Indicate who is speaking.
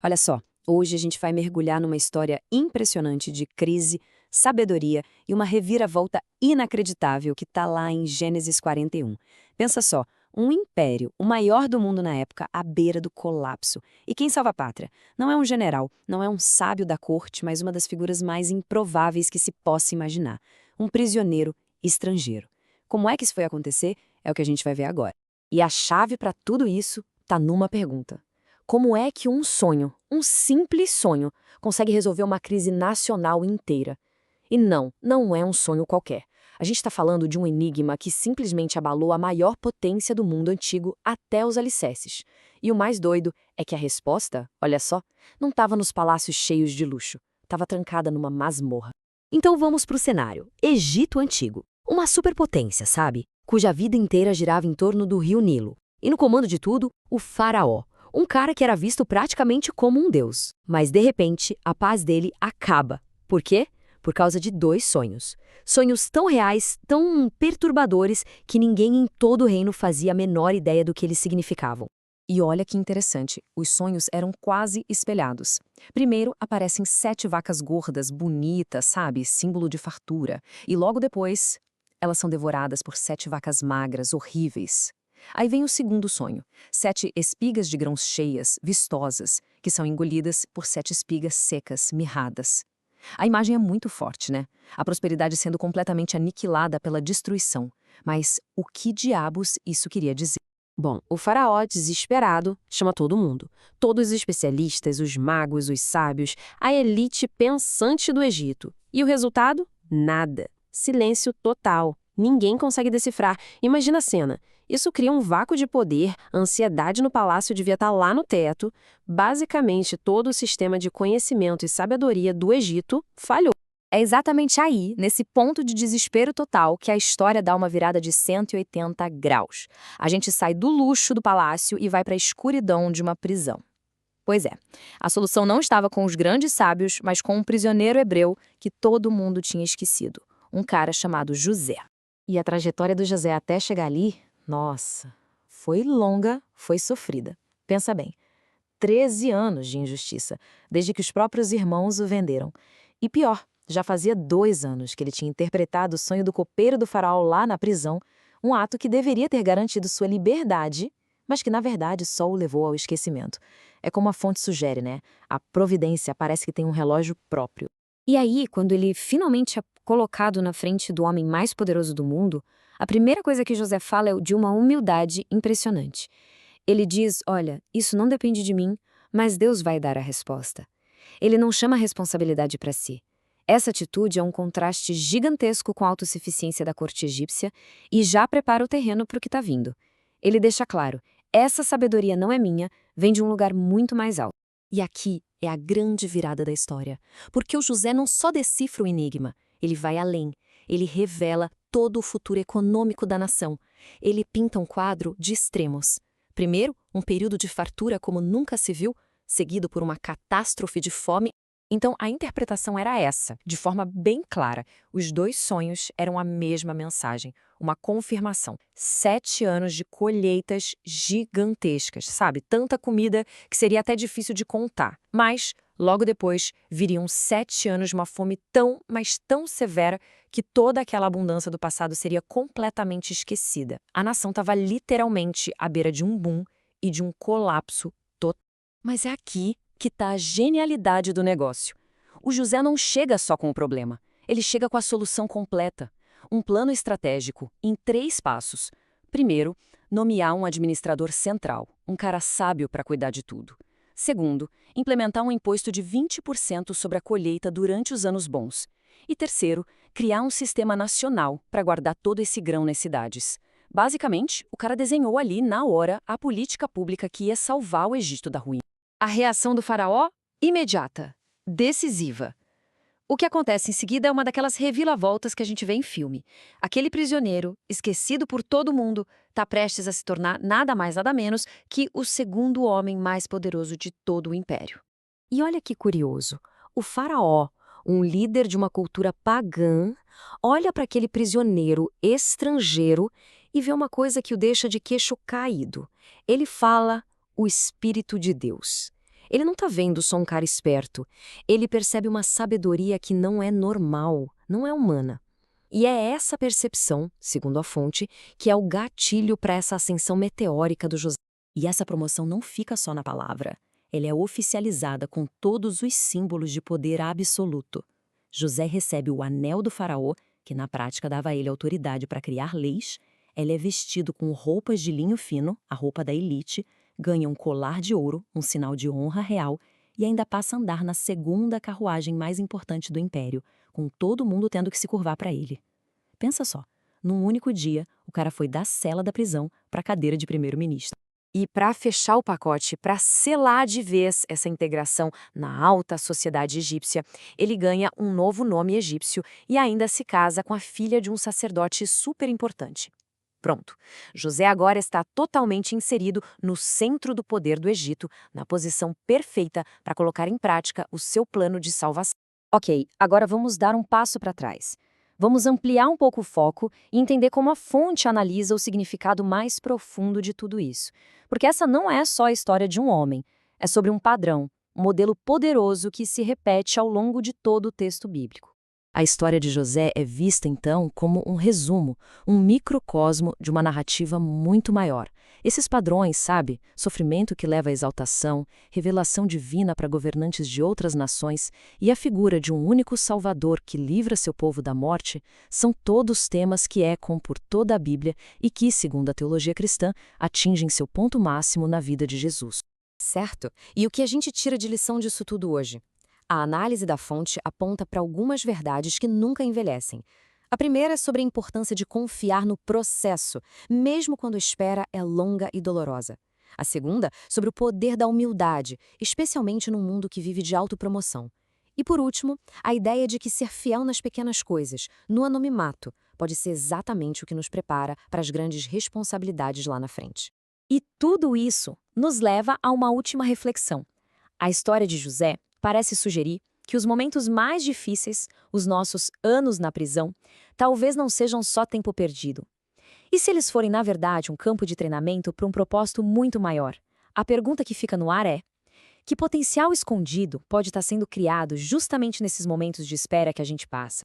Speaker 1: Olha só, hoje a gente vai mergulhar numa história impressionante de crise, sabedoria e uma reviravolta inacreditável que está lá em Gênesis 41. Pensa só, um império, o maior do mundo na época, à beira do colapso. E quem salva a pátria? Não é um general, não é um sábio da corte, mas uma das figuras mais improváveis que se possa imaginar. Um prisioneiro estrangeiro. Como é que isso foi acontecer? É o que a gente vai ver agora. E a chave para tudo isso está numa pergunta. Como é que um sonho, um simples sonho, consegue resolver uma crise nacional inteira? E não é um sonho qualquer. A gente está falando de um enigma que simplesmente abalou a maior potência do mundo antigo até os alicerces. E o mais doido é que a resposta, olha só, não estava nos palácios cheios de luxo, estava trancada numa masmorra. Então vamos para o cenário: Egito Antigo. Uma superpotência, sabe? Cuja vida inteira girava em torno do rio Nilo. E no comando de tudo, o faraó. Um cara que era visto praticamente como um deus. Mas, de repente, a paz dele acaba. Por quê? Por causa de dois sonhos. Sonhos tão reais, tão perturbadores, que ninguém em todo o reino fazia a menor ideia do que eles significavam. E olha que interessante, os sonhos eram quase espelhados. Primeiro aparecem 7 vacas gordas, bonitas, sabe? Símbolo de fartura. E logo depois, elas são devoradas por 7 vacas magras, horríveis. Aí vem o segundo sonho: 7 espigas de grãos cheias, vistosas, que são engolidas por 7 espigas secas, mirradas. A imagem é muito forte, né? A prosperidade sendo completamente aniquilada pela destruição. Mas o que diabos isso queria dizer? Bom, o faraó, desesperado, chama todo mundo. Todos os especialistas, os magos, os sábios, a elite pensante do Egito. E o resultado? Nada. Silêncio total. Ninguém consegue decifrar. Imagina a cena. Isso cria um vácuo de poder, a ansiedade no palácio devia estar lá no teto. Basicamente, todo o sistema de conhecimento e sabedoria do Egito falhou. É exatamente aí, nesse ponto de desespero total, que a história dá uma virada de 180 graus. A gente sai do luxo do palácio e vai para a escuridão de uma prisão. Pois é, a solução não estava com os grandes sábios, mas com um prisioneiro hebreu que todo mundo tinha esquecido. Um cara chamado José. E a trajetória do José até chegar ali, nossa, foi longa, foi sofrida. Pensa bem, 13 anos de injustiça, desde que os próprios irmãos o venderam. E pior, já fazia 2 anos que ele tinha interpretado o sonho do copeiro do faraó lá na prisão, um ato que deveria ter garantido sua liberdade, mas que na verdade só o levou ao esquecimento. É como a fonte sugere, né? A providência parece que tem um relógio próprio. E aí, quando ele finalmente é colocado na frente do homem mais poderoso do mundo, a primeira coisa que José fala é de uma humildade impressionante. Ele diz: olha, isso não depende de mim, mas Deus vai dar a resposta. Ele não chama a responsabilidade para si. Essa atitude é um contraste gigantesco com a autossuficiência da corte egípcia e já prepara o terreno para o que está vindo. Ele deixa claro: essa sabedoria não é minha, vem de um lugar muito mais alto. E aqui é a grande virada da história, porque o José não só decifra o enigma, ele vai além. Ele revela todo o futuro econômico da nação. Ele pinta um quadro de extremos. Primeiro, um período de fartura como nunca se viu, seguido por uma catástrofe de fome. Então, a interpretação era essa, de forma bem clara. Os dois sonhos eram a mesma mensagem, uma confirmação. 7 anos de colheitas gigantescas, sabe? Tanta comida que seria até difícil de contar. Mas, logo depois, viriam 7 anos de uma fome tão, mas tão severa que toda aquela abundância do passado seria completamente esquecida. A nação estava literalmente à beira de um boom e de um colapso total. Mas é aqui que está a genialidade do negócio. O José não chega só com o problema, ele chega com a solução completa. Um plano estratégico em 3 passos. Primeiro, nomear um administrador central, um cara sábio para cuidar de tudo. Segundo, implementar um imposto de 20% sobre a colheita durante os anos bons. E terceiro, criar um sistema nacional para guardar todo esse grão nas cidades. Basicamente, o cara desenhou ali, na hora, a política pública que ia salvar o Egito da ruína. A reação do faraó? Imediata, decisiva. O que acontece em seguida é uma daquelas reviravoltas que a gente vê em filme. Aquele prisioneiro, esquecido por todo mundo, está prestes a se tornar nada mais nada menos que o segundo homem mais poderoso de todo o império. E olha que curioso, o faraó, um líder de uma cultura pagã, olha para aquele prisioneiro estrangeiro e vê uma coisa que o deixa de queixo caído. Ele fala: o Espírito de Deus. Ele não tá vendo só um cara esperto. Ele percebe uma sabedoria que não é normal, não é humana. E é essa percepção, segundo a fonte, que é o gatilho para essa ascensão meteórica do José. E essa promoção não fica só na palavra. Ela é oficializada com todos os símbolos de poder absoluto. José recebe o anel do faraó, que na prática dava a ele autoridade para criar leis. Ele é vestido com roupas de linho fino, a roupa da elite, ganha um colar de ouro, um sinal de honra real, e ainda passa a andar na segunda carruagem mais importante do império, com todo mundo tendo que se curvar para ele. Pensa só, num único dia, o cara foi da cela da prisão para a cadeira de primeiro-ministro. E para fechar o pacote, para selar de vez essa integração na alta sociedade egípcia, ele ganha um novo nome egípcio e ainda se casa com a filha de um sacerdote super importante. Pronto, José agora está totalmente inserido no centro do poder do Egito, na posição perfeita para colocar em prática o seu plano de salvação. Ok, agora vamos dar um passo para trás. Vamos ampliar um pouco o foco e entender como a fonte analisa o significado mais profundo de tudo isso. Porque essa não é só a história de um homem, é sobre um padrão, um modelo poderoso que se repete ao longo de todo o texto bíblico. A história de José é vista, então, como um resumo, um microcosmo de uma narrativa muito maior. Esses padrões, sabe? Sofrimento que leva à exaltação, revelação divina para governantes de outras nações e a figura de um único Salvador que livra seu povo da morte, são todos temas que ecoam por toda a Bíblia e que, segundo a teologia cristã, atingem seu ponto máximo na vida de Jesus. Certo? E o que a gente tira de lição disso tudo hoje? A análise da fonte aponta para algumas verdades que nunca envelhecem. A primeira é sobre a importância de confiar no processo, mesmo quando a espera é longa e dolorosa. A segunda, sobre o poder da humildade, especialmente num mundo que vive de autopromoção. E por último, a ideia de que ser fiel nas pequenas coisas, no anonimato, pode ser exatamente o que nos prepara para as grandes responsabilidades lá na frente. E tudo isso nos leva a uma última reflexão. A história de José parece sugerir que os momentos mais difíceis, os nossos anos na prisão, talvez não sejam só tempo perdido. E se eles forem, na verdade, um campo de treinamento para um propósito muito maior? A pergunta que fica no ar é: que potencial escondido pode estar sendo criado justamente nesses momentos de espera que a gente passa?